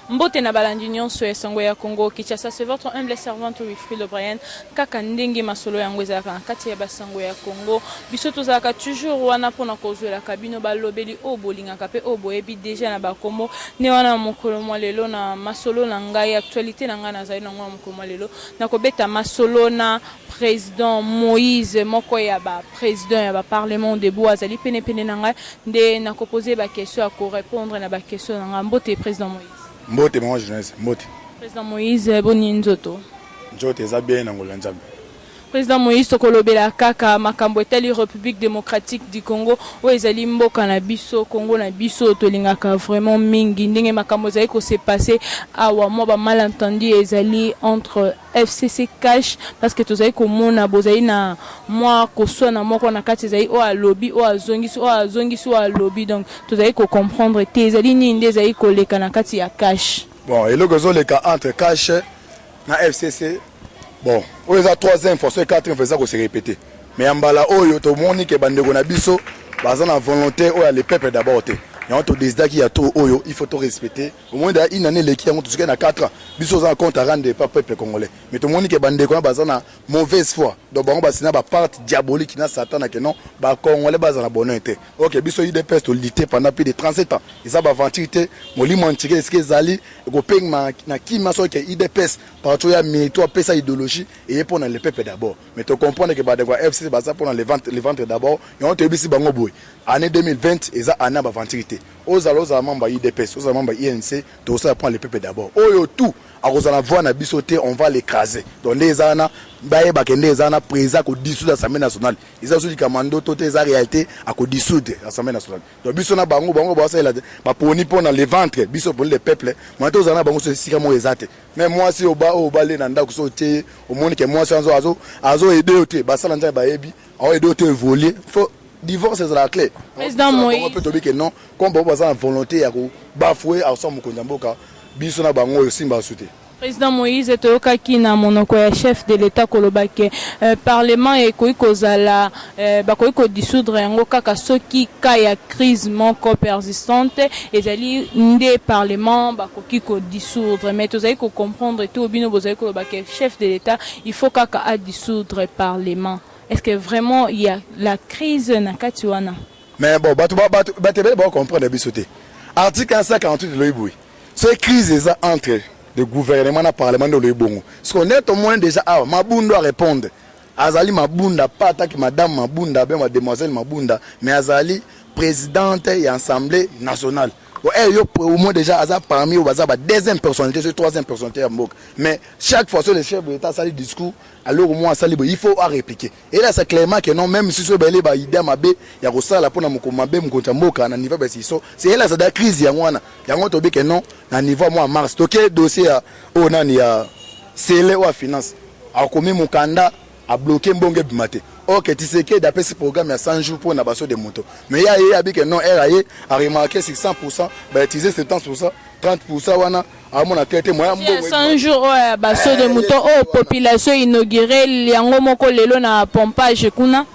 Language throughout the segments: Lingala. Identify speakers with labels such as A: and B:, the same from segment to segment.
A: Mbote na balandi nyonso ya sango ya Congo Kinshasa, c'est votre humble servante Wilfrid O'Brien. Kaka ndenge masolo yango ezalaka na kati ya basango ya Congo. Biso tozalaka toujours wana pona kozwela kabino balobeli o bolingaka pe o boyebi déjà na bakombo ne wana mokolo mwa lelo na masolo na ngai actualité na ngai nazali na ngwa mokolo mwa lelo na kobeta masolo na président Moïse moko ya ba président ya ba parlement debout azali pene na ngai nde na ko poser ba question ko répondre na ba question na ngai. Mbote président Moïse.
B: Mbote mwa journaliste Mbote.
A: Président Moïse boni nzoto.
B: Nzoto eza bien na ngolo nzambe.
A: Président Moïse tokolobela kaka makambo etali République démocratique du Congo o ezali mboka na biso Congo na biso tolingaka vraiment mingi ndenge makambo ezali ko se passer awa mo ba malentendu ezali entre FCC cash parce que tozali komona bozali na moi koswa na moko na kati ezali o a lobby o azongisi o a lobby donc tozali ko comprendre te ezali nini nde ezali koleka na kati ya cash.
B: Bon eloko zoleka entre cash na FCC. Bon, on les a 3 infos, 4 infos, ça se répéter. Mais en bas là, tout le monde qui est bandé on a biso, basé en volonté, les peuples d'abord. Et on te dit qu'il y a tout, il faut tout respecter. Au moins d'une année, qui a tout ce qu'il y a 4 ans, biso en compte à rendre pas peuple congolais. Mais tout le monde qui est bandé on a basé en mauvaise foi. Donc on va signer la part diabolique qui n'a Satan que non, bah congolais basé en bonne été. Ok, biso il dépêche de lutter pendant plus de 37 ans. Ils ont aventuré, mon lit mentiré, ce qu'ils allaient, go ping na qui m'a sorti il dépêche partout ya mais toi pèse sa idéologie et pour les peuples d'abord. Mais tu comprends que bah de quoi FC basé pour les ventes d'abord. Et on te dit si bango boy. Année 2020 ils ont année aventuré. Aux allemands bah IDPS, aux allemands bah INC, tout ça prend les peuples d'abord. Oh tout à cause de la voix na bisoté on va l'écraser. Donc les ana baye bakende les ana président ko dissoudre l'Assemblée nationale. Ils ont dit commando toute les réalité à ko dissoudre l'Assemblée nationale. Donc biso na bango ba ça ba poni pour les ventres, biso pour les peuples. Moi tous ana bango c'est sika mo ezate. Mais moi si au bas les nanda ko sauter au monde que moi sans azo aider oté ba ça nda ba yebi, a aider oté voler. Faut divorce c'est la clé.
A: Président Moïse.
B: On peut te dire que non, comme bon ça volonté à bafouer à son mukondamboka, biso na bango simba sauter.
A: Président Moïse Toyokaki na monoko ya chef de l'État kolobake parlement ekoki kozala bakoki ko dissoudre yango kaka soki ka ya crise moko persistante ezali nde parlement bakoki ko dissoudre mais tozali ko comprendre tout bino bozali kolobake chef de l'État il faut kaka a dissoudre parlement. Est-ce que vraiment il y a la crise na kati wana?
B: Mais bon batebe ba comprendre bisoté. Article 148 de l'OIBOI. C'est crise entre le gouvernement et le parlement de l'Ebongo. Ce qu'on est au moins déjà, Mabunda répondre. Azali Mabunda, pas attaque madame Mabunda, bien mademoiselle Mabunda, mais Azali présidente et assemblée nationale. Au moins déjà, Azali parmi eux, Azali deuxième personnalité, c'est troisième personnalité à Mbok. Mais chaque fois que le chef de l'État sali discours, alors au moins il faut répliquer. Et là, c'est clairement que non, même si ce bel est idée Mabé, il y a ça là pour nous commander, Mkontamboka, à niveau c'est là, c'est la crise, il y a un autre que non, à niveau moi mars. Donc, dossier au nani à scellé ou à finance. A commis mon candidat à bloquer Mbonge Bimate. Ok, tu sais que d'après ce programme, il y a 100 jours pour n'abasso de motos. Mais il y a que non, RAE a remarqué 600%, bah, utiliser 70%, 30%, wana, à mon tête, moi,
A: 100 jours, basso de motos, population inaugurée, liango moko lelo na pompage kuna.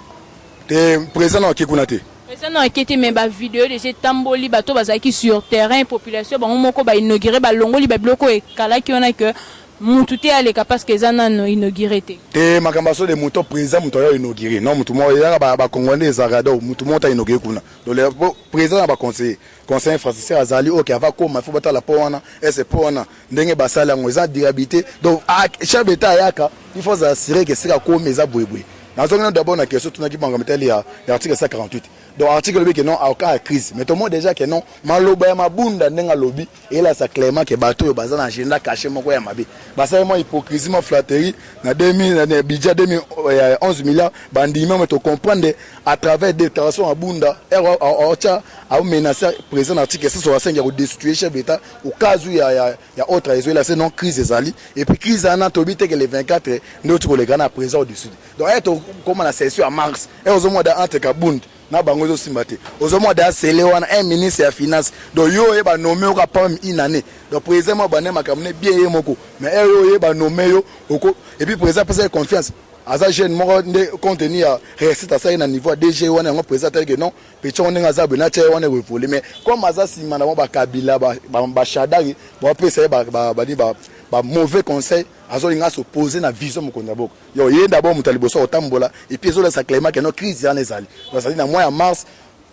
B: T'es présent dans Kikunate.
A: Président akiti mais ba vidéo déjà tamboli bato bazaki sur terrain population bango moko ba inauguré ba longoli ba bloko e kala ki ona que mututé aleka parce que zana no inauguré te
B: makambaso de moto président muto ya inauguré non mutu mo ya ba congolais zarada mutu mo ta inauguré kuna donc le président ba conseiller infrastructure azali OK ava koma faut bata la pona et c'est pona ndenge basala ngoza durabilité donc chef d'état yaka il faut assurer que c'est comme eza boyeboy dans un d'abord na question tunaki banga metali ya article 148. Donc article que non a aucun crise mais tout le monde déjà que non maloba ya mabunda ndenga lobby et là ça clairement que bateau yo baza na agenda caché moko ya mabe basa mo hypocrisie mo flatterie na 2000 na budget 2011 milliards bandi même to comprendre à travers déclaration à bunda ocha a menacé président article 165 ya destituer chef d'état au cas où il y a autre raison là c'est non crise ezali et puis crise ana to bité que les 24 notre les gars présent au dessus donc comment la session à mars et aux mois entre kabund na bango zo simbate ozomo da sele wana un ministre ya finance donc yo e ba nommé o ka pam inane donc président ba ne makamne bien ye moko mais yo e ba nommé yo oko et puis président pesa confiance aza jeune moko nde contenu ya recette asali na niveau ya DG wana yango président tel que non petit on nga zabe na tche wana revolé mais comme aza sima na ba kabila ba shadari ba pesa ba mauvais conseil azolinga s'opposer na vision mokonda boko yo ye d'abord mutaliboso otambola et puis zo la saklema que no crise ya nezali bazali na mois ya mars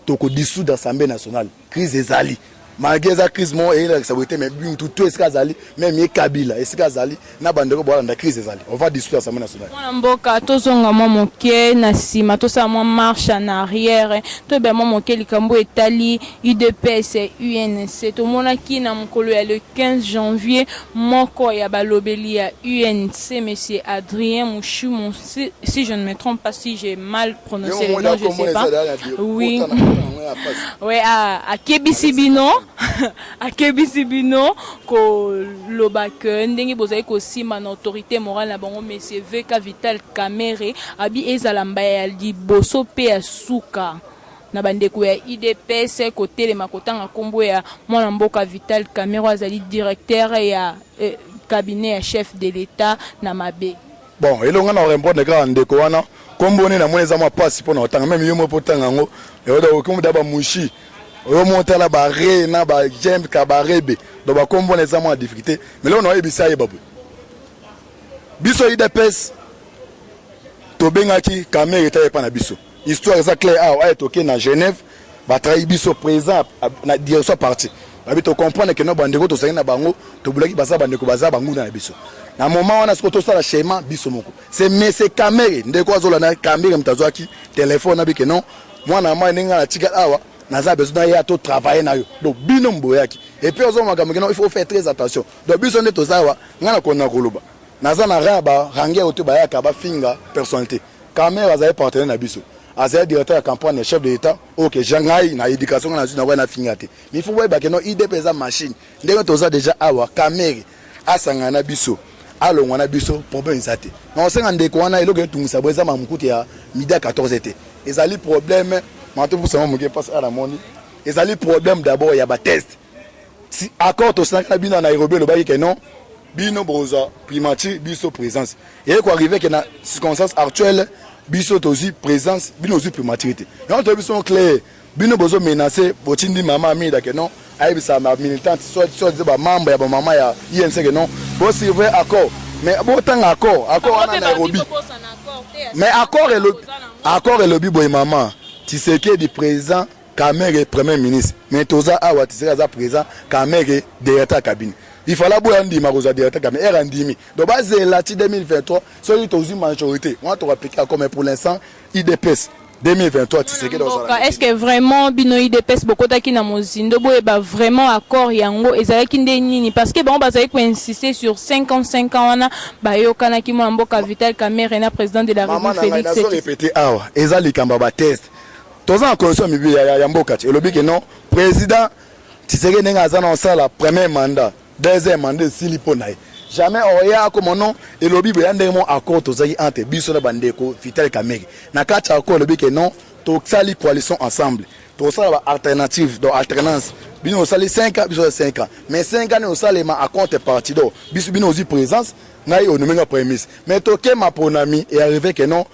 B: toko dissoudre l'Assemblée nationale crise ezali malgré la crise mo et la sécurité mais tout est kazali même ye kabila est kazali na bandeko bola na crise ezali on va dissoudre l'Assemblée nationale
A: mwana mboka tozonga mwa moke na sima tosala mwa marche en arrière toyeba mwa moke likambo etali UDPS UNC tomonaki na mokolo ya le 15 janvier moko ya balobeli ya UNC monsieur Adrien Mouchou si je ne me trompe pas si j'ai mal prononcé le nom je sais pas oui ouais à Kebisibino akebisibino ko lobake ndenge bozali ko sima na autorité morale na bango monsieur VK Vital Kamerhe abi ezala mbaya ya liboso pe ya suka na bandeko ya IDPS côté le makotanga kombo ya mwana mboka Vital Kamerhe azali directeur ya cabinet ya chef de l'état na mabe
B: bon elonga na répondre ka ndeko wana kombo ne na moneza ma passe pour na otanga même yo mo potanga ngo yo kombo da ba mushi on monte là bas na ba j'aime kabarebe donc ba kombo les amants en difficulté mais là on a ebisa ye babu biso IDPS to bengaki Kamerhe ta pa na biso histoire ça clair a toké na Genève ba trahi biso présent na direction parti ba to comprendre que no bandeko to sanga na bango to bulaki baza bandeko baza bangu na biso na moment on a ce que to sala schéma biso moko c'est monsieur Kamerhe ndeko azola na Kamerhe mtazwaki téléphone abi que non moi na ma ninga na tika awa naza besoin ya to travailler na yo donc bino mboyaki et puis ozo makambo il faut faire très attention donc biso ne tozawa ngana kona koloba naza na raba range oto bayaka ba finga personnalité Kamerhe azaye partenaire na biso azaye directeur ya campagne chef de l'état OK jangai na éducation na na finga te mais il faut voir que non IDPS machine ndenge toza déjà awa Kamerhe asanga na biso alongwa na biso problème zate non senga ndeko wana eloko tungisa boza mamukuti ya midi 14 te ezali problème maintenant pour ça mon gars passe à la monnaie ils ont le problème d'abord il y a ba test si accord to sanka bino na Nairobi le ba que non bino broza primature biso présence et quoi arriver que na circonstance actuelle biso tozi présence bino aussi primaturité non to biso clair bino bozo menacer botindi mama mi da que non ayi sa ma militante soit ba membre ya ba mama ya INC que non bo c'est vrai accord mais bon tant accord na Nairobi mais accord et le bibo maman Tshisekedi président Kamerhe premier ministre mais toza awa Tshisekedi président Kamerhe directeur cabinet il fallait boire ndi maroza directeur cabinet erandimi donc base la 2023 celui tozi majorité on va appliquer comme pour l'instant IDPS 2023 Tshisekedi
A: est-ce que vraiment bino IDPS bokotaki na mozindo boye ba vraiment accord yango ezalaki nde nini parce que bon bazali ko insister sur 55 ans wana bayokana ki mwana mboka Vital Kamerhe na président de la République Félix
B: Tshisekedi répéter awa ezali kamba ba test toza en condition mibi ya mboka ti elobi ke non président Tshisekedi nenga azana osala premier mandat deuxième mandat silipo na jamais oya comme non elobi bo yande mo accord tozaki entre biso na bandeko Vital Kamerhe na kati accord elobi ke non to sali coalition ensemble to sala alternative do alternance bino sali 5 ans biso 5 ans mais 5 ans no sala ma à compte parti do biso bino aussi présence na yo nomenga premier ministre mais to ke ma ponami et arrivé que non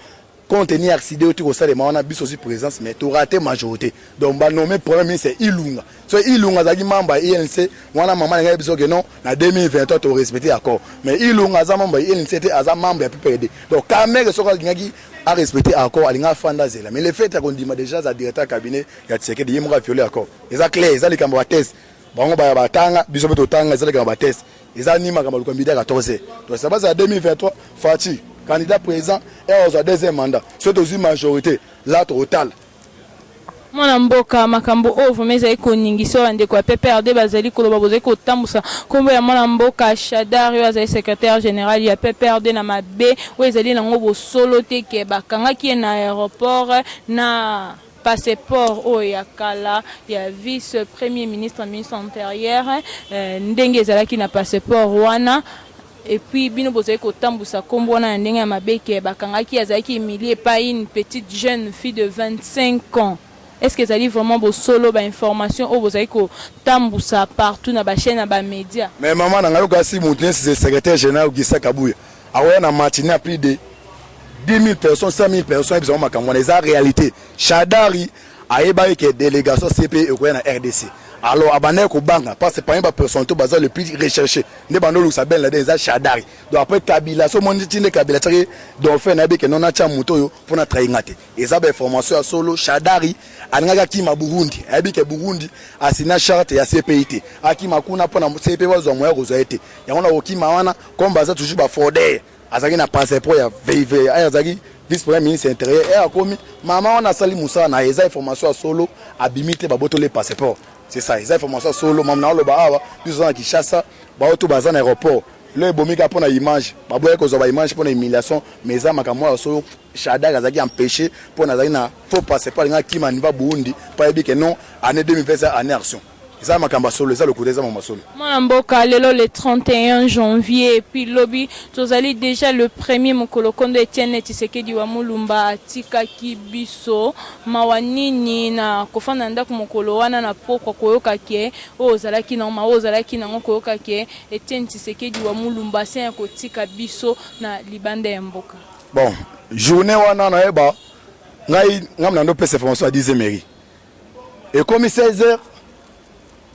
B: contenu accident au tout ça les maana bis aussi présence mais tu raté majorité donc ba nommé premier ministre c'est Ilunga so Ilunga zaki membre INC wana maman ngai biso que non na 2023 tu respecter accord mais Ilunga za membre INC était aza membre ya PPRD donc Kamerhe soka ngaki a respecter accord alinga fanda zela mais le fait qu'on dit déjà za directeur cabinet ya Tshisekedi yimra violer accord eza clair eza likambo ba test bango ba batanga biso beto tanga eza likambo ba test eza nima kama lukambi da 14 donc ça base à 2023 Fati candidat présent et au deuxième mandat c'est aussi majorité là total
A: mwana mboka makambo ovo meza iko ningi so ande kwa PPRD bazali koloba bozali kotambusa kombo ya mwana mboka Shadari azali secrétaire général ya PPRD na mabe o ezali nango bo solo te ke bakanga ki na aéroport na passeport o ya kala ya vice premier ministre intérieur ndenge ezalaki na passeport wana. Et puis bino bozali kotambusa kombo na ndenge ya mabeke bakangaki azalaki humilié par une petite jeune fille de 25 ans. Est-ce que ça dit vraiment beau solo ba information ou bozali kotambusa partout na ba chaîne na ba média?
B: Mais maman na ngayo kasi moutenir c'est secrétaire général Gisa Kabuya. Awa na matinée à plus de 10 000 personnes, 100 000 personnes, ils ont ma campagne. C'est la réalité. Chadari a ébaillé que délégation CP et la RDC. Alors, abandonner au banque, parce que par exemple, personne tout bazar le plus recherché. Ne bandolo sabel la des Chadari. Donc après Kabila, so mon dit Kabila tari donc fait nabi que non a chamuto pour na traingate. Et ça ben formation à solo Chadari ananga kima Burundi. Abi que Burundi asina charte ya CPIT. Akima kuna pona CP wazo moya kozaete. Ya ona okima wana comme bazar toujours ba fordé. Azaki na passeport ya VV. Azaki vice-premier ministre intérieur et akomi maman on a sali Moussa na eza information à solo abimite baboto les passeports. C'est ça, les informations solo mamna lo ba awa biso na Kinshasa ba auto baza na aéroport le bomika pona image ba boye ko zo ba image pona humiliation mais ça makamwa solo Chadari azaki empêché pona zaki na faux passeport nga kima niva Burundi pa yebi que non année 2020 année action. Ça makamba solo ça le coup des hommes solo.
A: Mon mboka lelo le 31 janvier et puis lobby tozali déjà le premier mokolo kondo Etienne Tshisekedi wa Mulumba atika kibiso mawanini na kofanda ndako mokolo wana na pokwa koyoka ke ozalaki na ma ozalaki na koyoka ke Etienne Tshisekedi wa Mulumba c'est ko tika biso na libanda ya mboka.
B: Bon, journée wana na eba ngai ngamna ndo pesa information à 10 mairie. Et comme 16h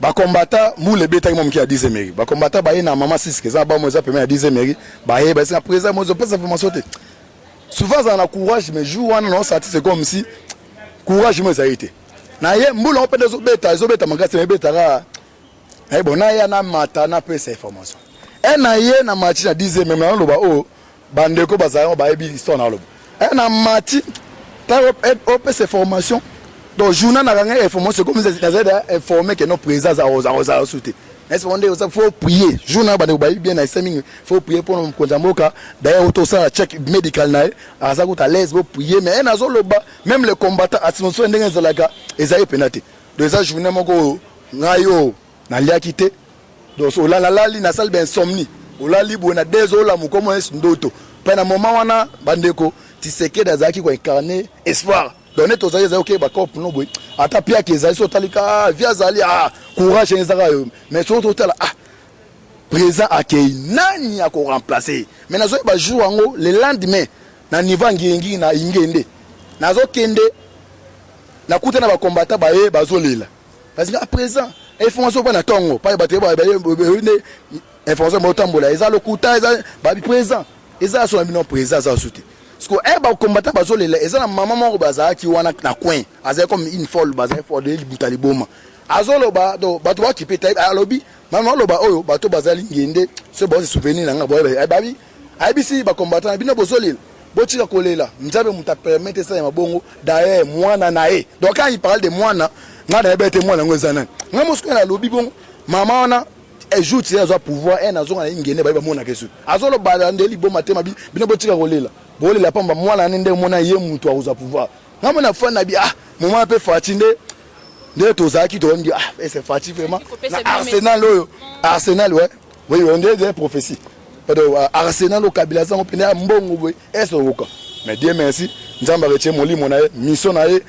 B: ba combattant moule beta mo mki a 10 mairie ba combattant ba na mama 6 que ça ba mo za permet à 10 mairie ba ba c'est présent mo zo pas information te souvent ça na courage mais jour wana non ça c'est comme si courage mo ça été na ye mbula on peut zo beta mangasi me beta ra eh bon na ya na mata na pesa information e na ye na match na 10 même na loba o bandeko bazaya ba ebi histoire na loba e na match ta op pesa information. Donc, journal n'a rien informé, c'est comme ça, informé que nos présents à sauter. Est-ce qu'il faut prier? Journal bien à 5 minutes, il faut prier pour nous Konjamoka. D'ailleurs, tout ça, check médical, à ça, à l'aise, vous prier. Mais même les combattants, à ce moment-là, ils ont pénalité. Donc, ça, journal, nayo, na liakité. Donc, on a la ligne, na salle d'insomnie. On a libre, on a des ola, comment est-ce ndoto. Pendant un moment, on a bandeko, Tshisekedi azaki ko incarner espoir. Donc tous les OK ba cop no boy ata pia ke zali so talika via zali courage ezaka mais sur total présent akei nani ako remplacer mais nazo ba jour ngo le lendemain na niveau ngingi na ingende nazo kende na kuta na ba combattant ba ye bazolela parce que à présent information pas na tongo pas ba information motambola ezalo kuta ezalo ba présent ezalo so bino présent za souti. Parce que les combattants bazolela ezana maman moko bazaki wana na coin azali comme une folle bazali for de butaliboma azoloba do bato ba kipeta alobi maman loba oyo bato bazali ngende se bo se souvenir na ngabo babi abisi ba combattants bino bozolela botika kolela nzabe muta permettre ça ya mabongo d'ailleurs mwana nae donc quand il parle de mwana ngana ebete mwana ngwezana ngamosko na lobi bongo maman wana ajoute ça pouvoir et nazo na ngende ba mona kesu azoloba ndeli bo matema bino botika kolela boli la pamba mwana nende mona ye mutu auza pouvoir ngamo na fana bi moment peu fatinde nde tozaki to ndi c'est fatigué vraiment Arsenal oyo Arsenal ouais oui on dit des prophéties Arsenal au Kabila za opena mbongo boy est oka mais Dieu merci nzamba retie molimo na mission na ye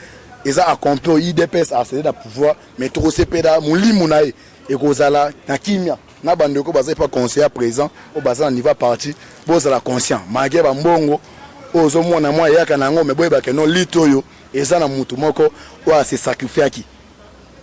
B: eza accompli IDPS Arsenal da pouvoir mais trop sepeda molimo na ye et kozala na kimia na bandeko bazai pas conseiller présent au bazan niveau parti bozala conscient malgré ba mbongo ozo mona mwa yaka nango me boyeba ke no litoyo eza na mutu moko wa se sacrifier ki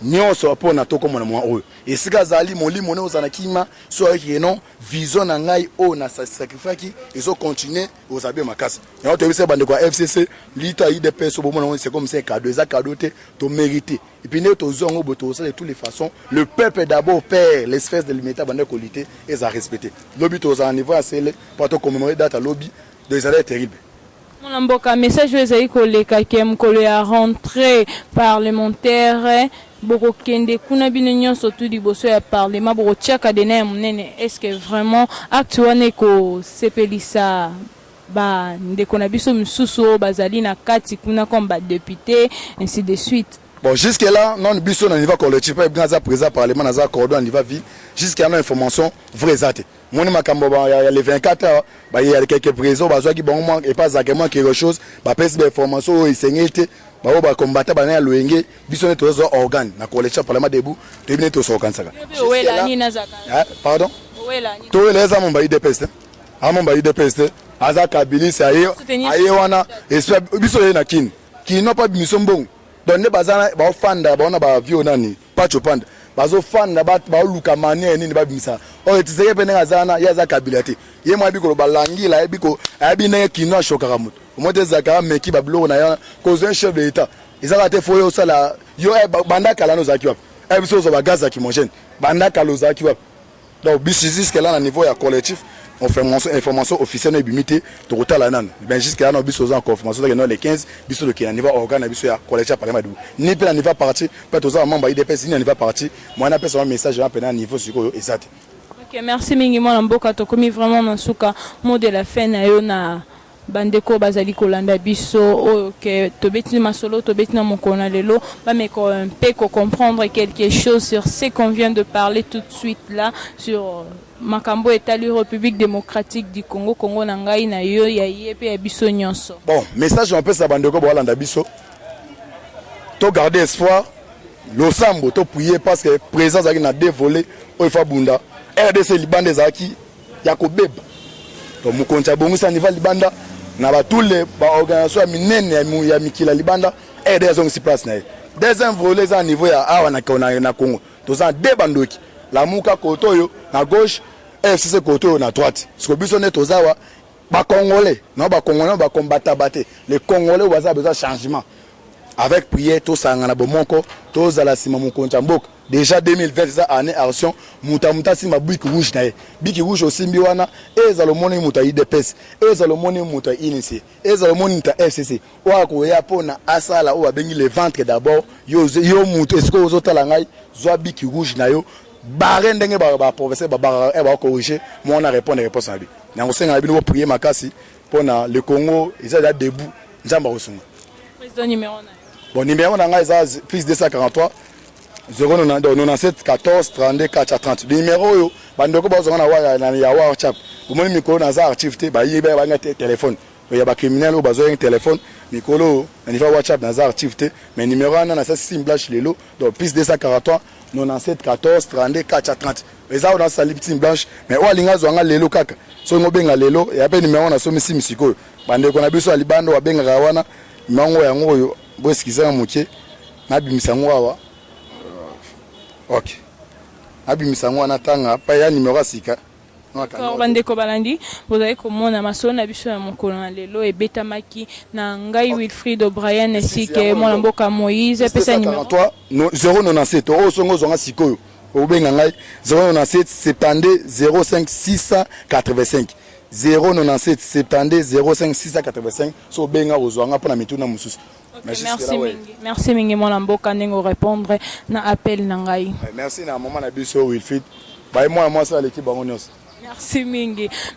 B: nyonso apona to komona mwa oyo esika zali molimo ne ozana kima so yaki non vision na ngai o na sacrifier ki ezo continuer ozabe makasi ya to bise bande kwa FCC lita IDP so bomona c'est comme c'est cadeau za cadeau te to mériter et puis ne to zongo boto ça de toutes les façons le peuple d'abord perd l'espèce de limiter bande qualité et ça respecter lobby to za niveau asele pour to commémorer date à lobby de ça terrible.
A: Mon mboka message ezali koleka ke mkolo ya rentrée parlementaire boko kende kuna bino nyonso tout liboso ya parlement boko tiaka dena munene est-ce que vraiment acte wana ko sepelisa ba ndeko na biso msusu bazali na kati kuna comme ba député ainsi de suite.
B: Bon, jusque là, non, biso na niveau collectif, pas bien ça présent parlement na za cordon niveau vie, jusqu'à une information vraie zate. Mon makambo il y a les 24 heures, bah il y a quelques présents, bah qui bon manque et pas exactement quelque chose, bah pèse des informations et seigneuté, bah ba combattre bah na loenge, biso ne tozo organe na collectif parlement debout, devine to so organe ça.
A: Pardon?
B: To les a mon ba IDPS. A mon ba IDPS. aza kabilis aye wana espère biso ye na kin kino pa biso mbongo donc ne bazana ba fanda ba ona ba vio nani pacho panda bazo fanda ba luka manie nini ba bimisa o tizeke pene azana ya za kabilité ye mwa biko balangi la biko abi na kino shokara mutu omote zakara meki ba bloko na ya cause un chef de l'état izaka te foyo sala yo banda kala no zaki wapi biso zo ba gaza ki mongene banda kala zaki wapi donc bisis que là à niveau ya collectif on fait information officielle et bimité de rota la nan ben jusqu'à là biso en confirmation que les 15 biso de qui niveau organe biso ya collectif par madu ni pe na niveau parti peut aux membres IDPS ni niveau parti moi na personne message à peine niveau sur exact.
A: OK, merci mingi mwana mboka to komi vraiment nasuka mot de la fin na yo na bandeko bazali kolanda biso OK tobeti masolo tobeti na mokona lelo ba me ko un peu comprendre quelque chose sur ce qu'on vient de parler tout de suite là sur makambo etali République démocratique du Congo Congo na ngai na yo ya yepe ya biso nyonso. Bon,
B: message on peut sa bandeko bolanda biso. To garder espoir, lo sambo to prier parce que présence aki na dévolé o fa bunda. RDC libanda zaki ya ko beba. To mukoncha bongisa niva libanda na ba tous les ba organisation minene ya mikila libanda RDC on si place na. Deuxième volet za niveau ya awa na Congo. To za debandoki. La muka kotoyo na gauche FCC kotoyo na droite parce que biso ne tozawa ba congolais non ba congolais ba combattre battre les congolais baza besoin changement avec prière to sangana bomoko to zala sima mukoncha mboka déjà 2020 ça année action muta sima biki rouge na biki rouge aussi mbiwana ezalo moni muta IDPS ezalo moni muta INC ezalo moni muta FCC wa ko ya pona asala o bengi le ventre d'abord yo muta est-ce que ozotala ngai zo biki rouge na yo barre ndenge ba professeur ba corriger moi on a répondre réponse à lui na ngosenga bino prier makasi pona le Congo ils sont debout nzamba osunga
A: président numéro 9
B: bon numéro na ngai za plus 243 097 14 32 430 numéro yo bandoko bazonga na ya WhatsApp umoni mikolo na za archive te ba yibe ba ngate téléphone ya ba criminel o bazo téléphone mikolo na niveau WhatsApp na za archive te mais numéro na ça sim blanche lelo donc plus 243 97 14 32 430 eza on a sali petite blanche mais o alinga zwanga lelo kaka so ngobenga lelo ya pe numéro na so misi misiko bande ko na biso alibando wa benga wana mango ya ngoyo bo skiza muke na bimisa ngwa OK abimisa ngwa na tanga pa ya numéro sika
A: bandeko balandi bozali komona masolo na biso ya mokolo na lelo ebetamaki na ngai Wilfried O'Brien esike mwana mboka Moïse pesa numéro
B: 097 o songo zonga sikoyo obenga ngai 097 72 05 685 097 72 05 685 so benga ozwanga pona mituna mususu.
A: Merci mingi mwana mboka ndenge répondre na appel na ngai.
B: Merci na maman na biso Wilfried bay moi ça l'équipe bango nyos.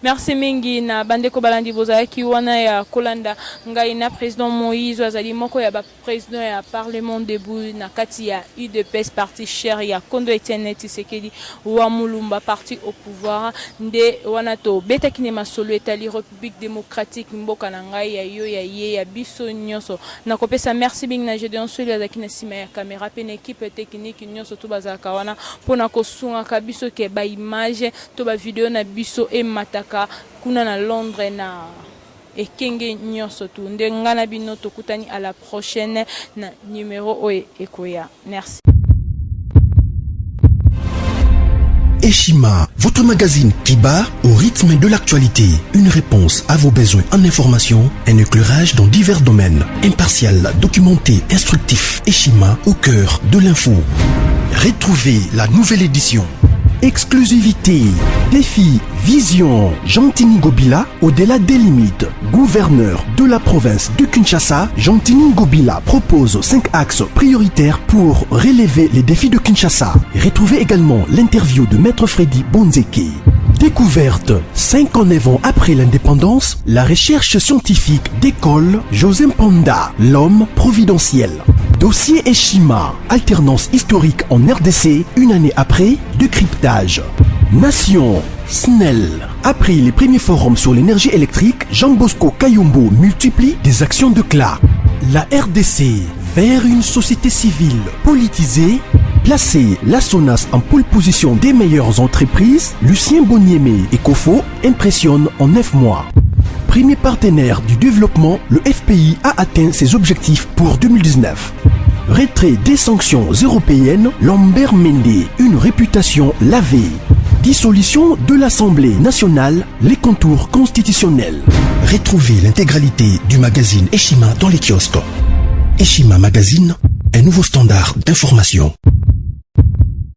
A: Merci mingi na bandeko balandi bozaki wana ya kolanda ngai na président Moïse azali moko ya ba président ya parlement debout na kati ya UDPS parti cher ya Kondo Etienne Tshisekedi wa Mulumba parti au pouvoir nde wana to betaki ne masolo etali République démocratique mboka na ngai ya yo ya ye ya biso nyonso na kopesa merci mingi na Gédéon Soli azaki na sima ya caméra pe na équipe technique nyonso to bazaka wana pona kosunga ka biso ke ba image to ba video na biso e mataka kuna na Londres na ekenge nyonso tu nde ngana bino tokutani à la prochaine na numéro ekoya. Merci.
C: Eshima, votre magazine qui bat au rythme de l'actualité. Une réponse à vos besoins en information, un éclairage dans divers domaines. Impartial, documenté, instructif. Eshima au cœur de l'info. Retrouvez la nouvelle édition. Exclusivité, défi, vision. Jean-Tini Ngobila, au-delà des limites. Gouverneur de la province de Kinshasa, Jean-Tini Ngobila propose 5 axes prioritaires pour relever les défis de Kinshasa. Retrouvez également l'interview de Maître Freddy Bonzeke. Découverte, 59 ans après l'indépendance, la recherche scientifique d'école José Mpanda, l'homme providentiel. Dossier Eshima, alternance historique en RDC, une année après, décryptage. Nation, SNEL. Après les premiers forums sur l'énergie électrique, Jean Bosco Kayombo multiplie des actions de CLA. La RDC, vers une société civile politisée. Placer la SONAS en pole position des meilleures entreprises, Lucien Boniemé et Kofo impressionnent en 9 mois. premier partenaire du développement, le FPI a atteint ses objectifs pour 2019. Retrait des sanctions européennes, Lambert Mende, une réputation lavée. Dissolution de l'Assemblée nationale, les contours constitutionnels. Retrouvez l'intégralité du magazine Eshima dans les kiosques. Eshima Magazine, un nouveau standard d'information.